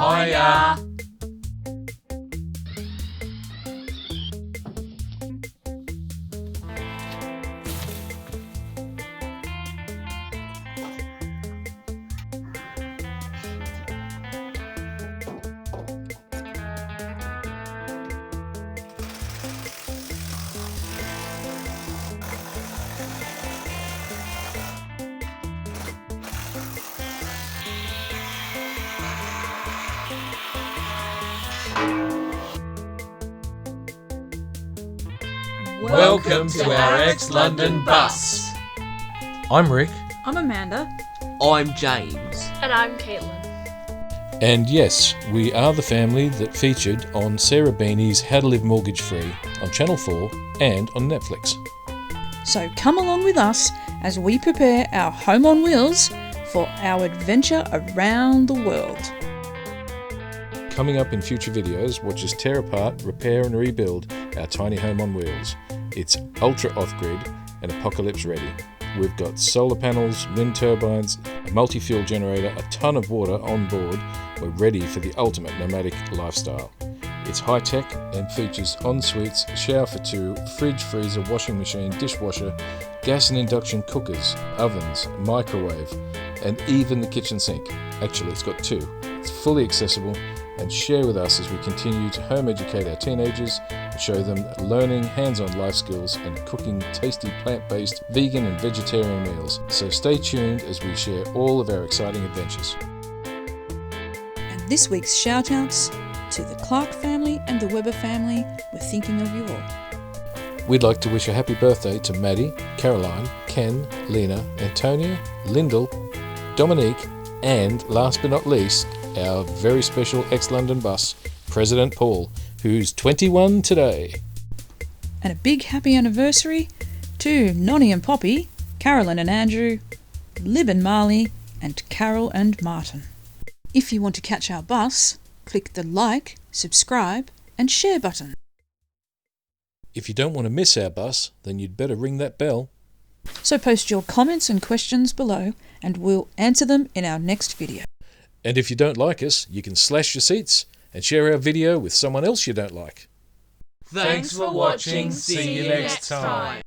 Hiya! Welcome to our ex-London bus. I'm Rick. I'm Amanda. I'm James. And I'm Caitlin. And yes, we are the family that featured on Sarah Beanie's How to Live Mortgage Free on Channel 4 and on Netflix. So come along with us as we prepare our home on wheels for our adventure around the world. Coming up in future videos, watch us tear apart, repair and rebuild our tiny home on wheels. It's ultra off-grid and apocalypse ready. We've got solar panels, wind turbines, a multi-fuel generator, a ton of water on board. We're ready for the ultimate nomadic lifestyle. It's high-tech and features en-suites, shower for two, fridge, freezer, washing machine, dishwasher, gas and induction cookers, ovens, microwave, and even the kitchen sink. Actually, it's got two. It's fully accessible, and share with us as we continue to home educate our teenagers and show them learning hands-on life skills and cooking tasty plant-based vegan and vegetarian meals. So stay tuned as we share all of our exciting adventures. And this week's shout-outs to the Clark family and the Weber family. We're thinking of you all. We'd like to wish a happy birthday to Maddie, Caroline, Ken, Lena, Antonia, Lyndall, Dominique, and last but not least, our very special ex-London bus, President Paul, who's 21 today. And a big happy anniversary to Nonnie and Poppy, Carolyn and Andrew, Lib and Marley, and Carol and Martin. If you want to catch our bus, click the like, subscribe, and share button. If you don't want to miss our bus, then you'd better ring that bell. So post your comments and questions below, and we'll answer them in our next video. And if you don't like us, you can slash your seats and share our video with someone else you don't like. Thanks for watching. See you next time.